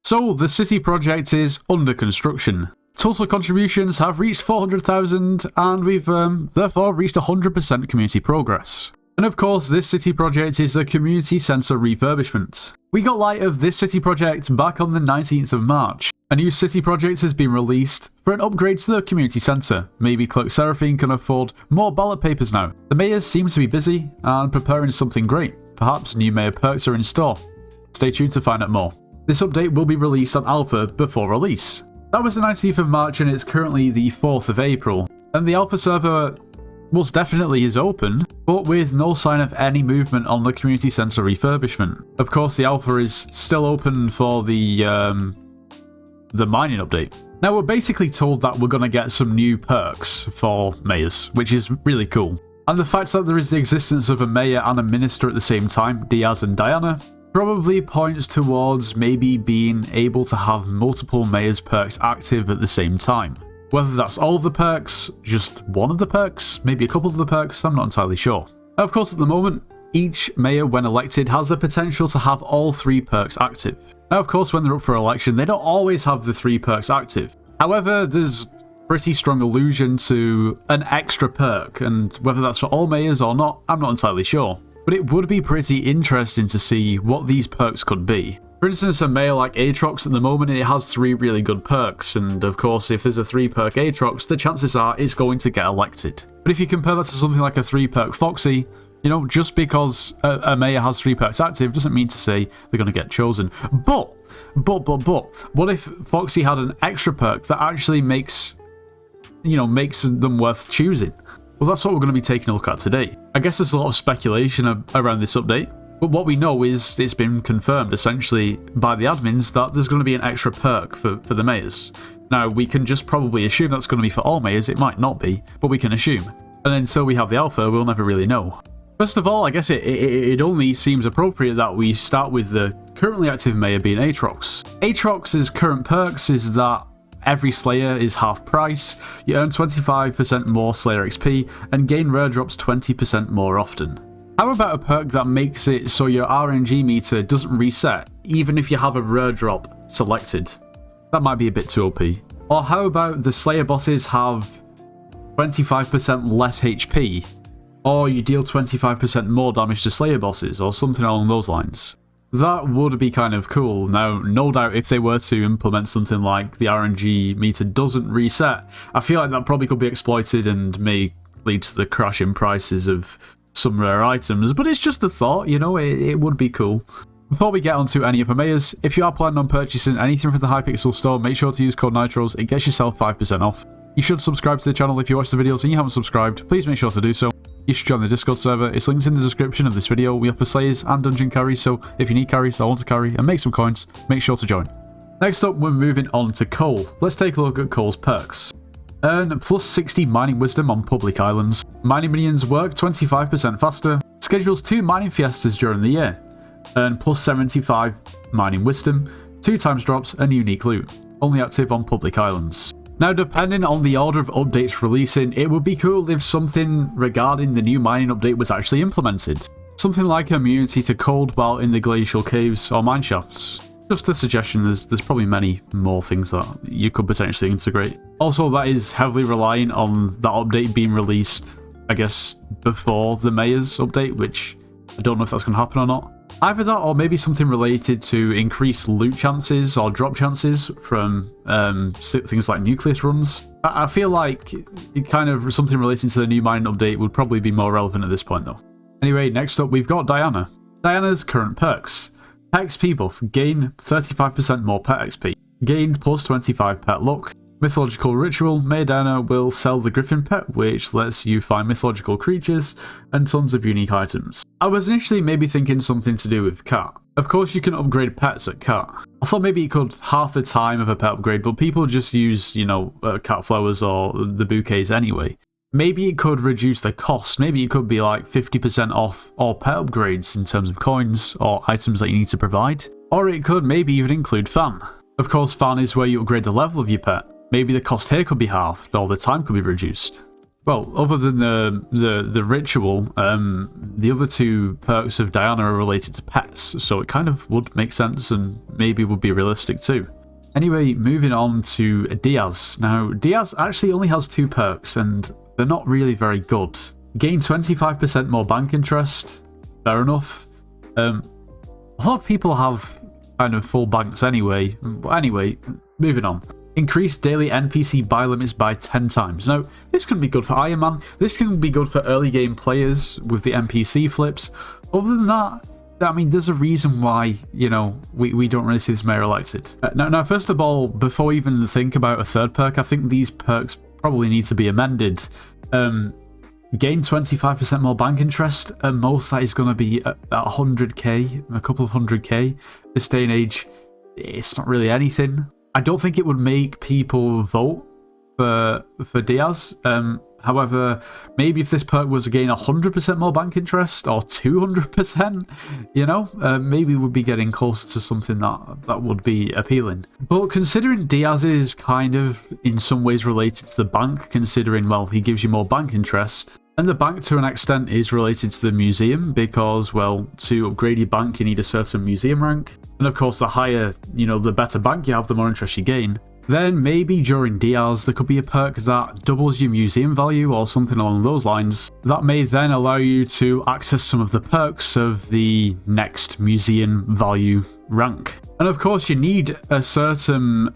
So, the city project is under construction. Total contributions have reached 400,000 and we've therefore reached 100% community progress. And of course, this city project is a community centre refurbishment. We got light of this city project back on the 19th of March. A new city project has been released for an upgrade to the community centre. Maybe Clerk Seraphine can afford more ballot papers now. The mayors seem to be busy and preparing something great. Perhaps new mayor perks are in store. Stay tuned to find out more. This update will be released on alpha before release. That was the 19th of March and it's currently the 4th of April. And the alpha server most definitely is open, but with no sign of any movement on the community centre refurbishment. Of course, the alpha is still open for the mining update. Now, we're basically told that we're going to get some new perks for mayors, which is really cool. And the fact that there is the existence of a mayor and a minister at the same time, Diaz and Diana, probably points towards maybe being able to have multiple mayors perks active at the same time. Whether that's all of the perks, just one of the perks, maybe a couple of the perks, I'm not entirely sure. Of course, at the moment, each mayor when elected has the potential to have all 3 perks active. Now, of course, when they're up for election, they don't always have the 3 perks active. However, there's pretty strong allusion to an extra perk, and whether that's for all mayors or not, I'm not entirely sure. But it would be pretty interesting to see what these perks could be. For instance, a mayor like Atrox at the moment, it has 3 really good perks, and of course if there's a 3 perk Atrox, the chances are it's going to get elected. But if you compare that to something like a 3 perk Foxy, you know, just because a mayor has 3 perks active doesn't mean to say they're going to get chosen. But, what if Foxy had an extra perk that actually makes them worth choosing? Well, that's what we're going to be taking a look at today. I guess there's a lot of speculation around this update, but what we know is it's been confirmed essentially by the admins that there's going to be an extra perk for the mayors. Now, we can just probably assume that's going to be for all mayors. It might not be, but we can assume. And until we have the alpha, we'll never really know. First of all, I guess it only seems appropriate that we start with the currently active mayor being Atrox. Atrox's current perks is that every Slayer is half price, you earn 25% more Slayer XP, and gain rare drops 20% more often. How about a perk that makes it so your RNG meter doesn't reset, even if you have a rare drop selected? That might be a bit too OP. Or how about the Slayer bosses have 25% less HP, or you deal 25% more damage to Slayer bosses, or something along those lines? That would be kind of cool. Now, no doubt if they were to implement something like the RNG meter doesn't reset, I feel like that probably could be exploited and may lead to the crash in prices of some rare items, but it's just a thought, you know, it would be cool. Before we get onto any other mayors, if you are planning on purchasing anything from the Hypixel store, make sure to use code NITROS, it gets yourself 5% off. You should subscribe to the channel if you watch the videos and you haven't subscribed, please make sure to do so. You should join the Discord server, it's linked in the description of this video. We offer slayers and dungeon carries, so if you need carries or want to carry and make some coins, make sure to join. Next up, we're moving on to Cole. Let's take a look at Cole's perks. Earn plus 60 mining wisdom on public islands. Mining minions work 25% faster. Schedules 2 mining fiestas during the year. Earn plus 75 mining wisdom, 2 times drops and unique loot. Only active on public islands. Now, depending on the order of updates releasing, it would be cool if something regarding the new mining update was actually implemented. Something like immunity to cold while in the glacial caves or mineshafts. Just a suggestion, there's probably many more things that you could potentially integrate. Also, that is heavily relying on that update being released, I guess, before the mayor's update, which I don't know if that's going to happen or not. Either that or maybe something related to increased loot chances or drop chances from things like nucleus runs. I feel like kind of something relating to the new mining update would probably be more relevant at this point though. Anyway, next up we've got Diana. Diana's current perks. Pet XP buff, gain 35% more pet XP. Gained plus 25 pet luck. Mythological ritual, Mayor Diana will sell the Griffin pet, which lets you find mythological creatures and tons of unique items. I was initially maybe thinking something to do with cat. Of course you can upgrade pets at cat. I thought maybe it could half the time of a pet upgrade, but people just use, you know, cat flowers or the bouquets anyway. Maybe it could reduce the cost. Maybe it could be like 50% off all pet upgrades in terms of coins or items that you need to provide. Or it could maybe even include fan. Of course, fan is where you upgrade the level of your pet. Maybe the cost here could be halved, or the time could be reduced. well, other than the ritual, the other two perks of Diana are related to pets, so it kind of would make sense and maybe would be realistic too. Anyway, moving on to Diaz. Now, Diaz actually only has 2 perks, and they're not really very good. Gain 25% more bank interest. Fair enough. A lot of people have kind of full banks anyway. But anyway, moving on. Increase daily NPC buy limits by 10 times. Now, this can be good for Iron Man. This can be good for early game players with the NPC flips. Other than that, I mean, there's a reason why, you know, we don't really see this mayor elected. Now, first of all, before we even think about a third perk, I think these perks probably need to be amended. Gain 25% more bank interest, and most that is going to be at 100k, a couple of 100k. This day and age, it's not really anything. I don't think it would make people vote for Diaz. However, maybe if this perk was to gain 100% more bank interest or 200%, you know, maybe we'd be getting closer to something that would be appealing. But considering Diaz is kind of in some ways related to the bank, considering, well, he gives you more bank interest, and the bank to an extent is related to the museum because, well, to upgrade your bank you need a certain museum rank. And of course, the higher, you know, the better bank you have, the more interest you gain. Then maybe during Diaz there could be a perk that doubles your museum value or something along those lines. That may then allow you to access some of the perks of the next museum value rank. And of course you need a certain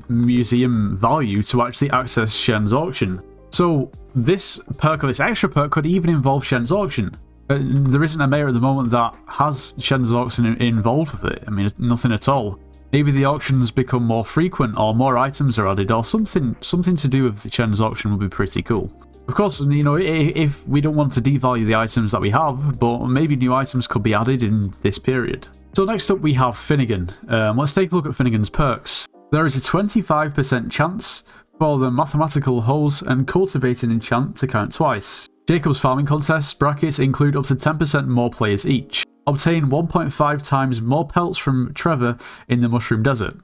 museum value to actually access Shen's auction. So this perk or this extra perk could even involve Shen's auction. There isn't a mayor at the moment that has Shen's auction involved with it. I mean, nothing at all. Maybe the auctions become more frequent or more items are added or something to do with the Shen's auction would be pretty cool. Of course, you know, if we don't want to devalue the items that we have, but maybe new items could be added in this period. So next up we have Finegan. Let's take a look at Finegan's perks. There is a 25% chance for the mathematical hose and cultivating enchant to count twice. Jacob's farming contests brackets include up to 10% more players each. Obtain 1.5 times more pelts from Trevor in the Mushroom Desert.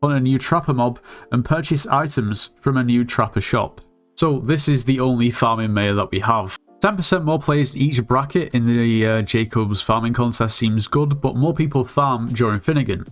Hunt a new Trapper mob and purchase items from a new Trapper shop. So this is the only farming mayor that we have. 10% more players in each bracket in the Jacob's farming contest seems good, but more people farm during Finegan.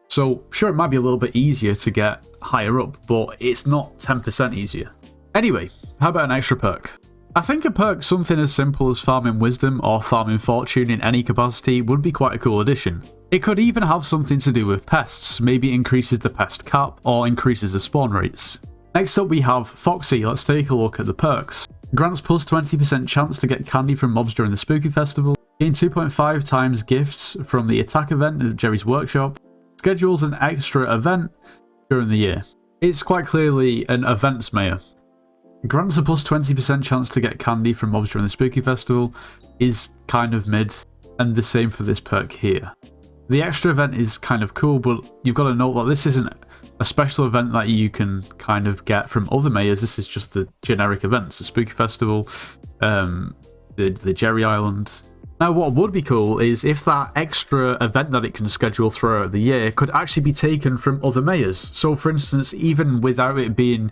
So sure, it might be a little bit easier to get higher up, but it's not 10% easier. Anyway, how about an extra perk? I think a perk something as simple as farming wisdom or farming fortune in any capacity would be quite a cool addition. It could even have something to do with pests, maybe increases the pest cap or increases the spawn rates. Next up we have Foxy. Let's take a look at the perks. Grants plus 20% chance to get candy from mobs during the Spooky Festival. Gain 2.5 times gifts from the attack event at Jerry's workshop. Schedules an extra event during the year. It's quite clearly an events mayor. Grants a plus 20% chance to get candy from mobs during the Spooky Festival is kind of mid, and the same for this perk here. The extra event is kind of cool, but you've got to note that this isn't a special event that you can kind of get from other mayors. This is just the generic events, the Spooky Festival, the Jerry Island. Now what would be cool is if that extra event that it can schedule throughout the year could actually be taken from other mayors. So for instance, even without it being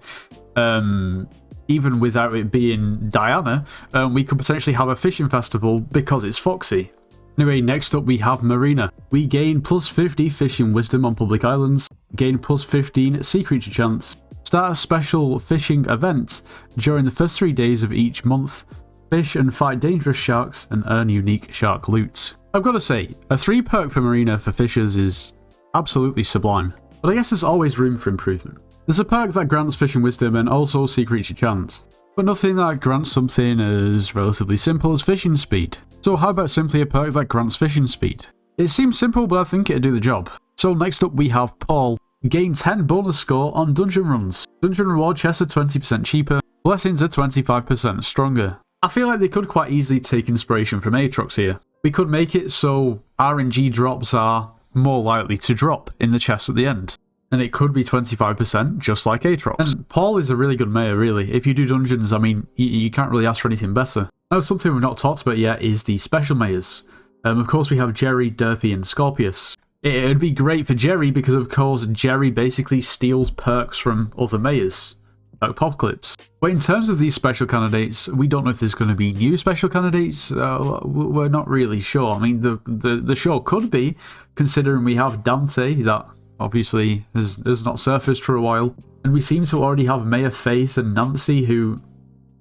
Diana, we could potentially have a fishing festival because it's Foxy. Anyway, next up we have Marina. We gain plus 50 fishing wisdom on public islands, gain plus 15 sea creature chance, start a special fishing event during the first 3 days of each month, fish and fight dangerous sharks and earn unique shark loot. I've got to say, a 3 perk for Marina for fishers is absolutely sublime, but I guess there's always room for improvement. There's a perk that grants fishing wisdom and also sea creature chance, but nothing that grants something as relatively simple as fishing speed. So how about simply a perk that grants fishing speed? It seems simple, but I think it'd do the job. So next up we have Paul. Gain 10 bonus score on dungeon runs. Dungeon reward chests are 20% cheaper, blessings are 25% stronger. I feel like they could quite easily take inspiration from Atrox here. We could make it so RNG drops are more likely to drop in the chests at the end. And it could be 25% just like Atrox. And Paul is a really good mayor, really. If you do dungeons, I mean, you can't really ask for anything better. Now, something we've not talked about yet is the special mayors. Of course, we have Jerry, Derpy, and Scorpius. It'd be great for Jerry because, of course, Jerry basically steals perks from other mayors. apocalypse. But in terms of these special candidates, we don't know if there's going to be new special candidates. We're not really sure. I mean, the show could be, considering we have Dante, that obviously has not surfaced for a while. And we seem to already have Mayor Faith and Nancy, who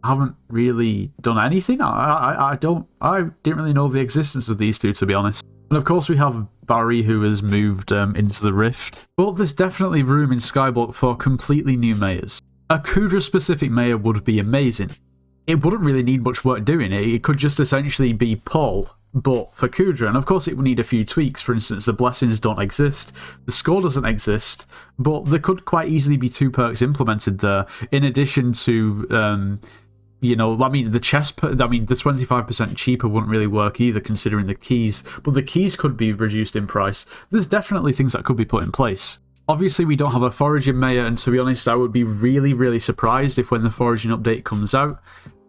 haven't really done anything. I didn't really know the existence of these two, to be honest. And of course we have Barry, who has moved into the Rift. But there's definitely room in Skyblock for completely new mayors. A Kudra-specific mayor would be amazing. It wouldn't really need much work doing it. It could just essentially be Paul, but for Kudra. And of course it would need a few tweaks. For instance, the blessings don't exist, the score doesn't exist, but there could quite easily be 2 perks implemented there, in addition to... you know, I mean, the 25% cheaper wouldn't really work either, considering the keys. But the keys could be reduced in price. There's definitely things that could be put in place. Obviously, we don't have a foraging mayor, and to be honest, I would be really, really surprised if when the foraging update comes out,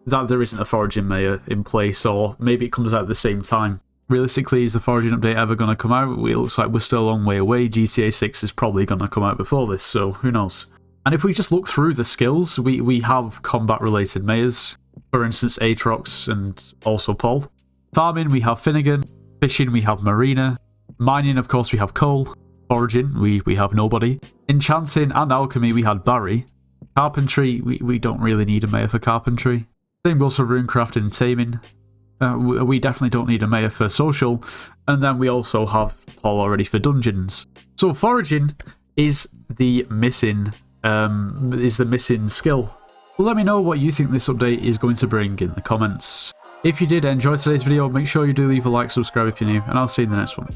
that there isn't a foraging mayor in place, or maybe it comes out at the same time. Realistically, is the foraging update ever going to come out? It looks like we're still a long way away. GTA 6 is probably going to come out before this, so who knows? And if we just look through the skills, we have combat-related mayors. For instance, Atrox and also Paul. Farming, we have Finegan. Fishing, we have Marina. Mining, of course, we have Cole. Foraging, we have nobody. Enchanting and Alchemy, we had Barry. Carpentry, we don't really need a mayor for Carpentry. Same goes for Runecraft and Taming. We definitely don't need a mayor for Social. And then we also have Paul already for Dungeons. So Foraging is the missing skill. Well, let me know what you think this update is going to bring in the comments. If you did enjoy today's video, make sure you do leave a like, subscribe if you're new, and I'll see you in the next one.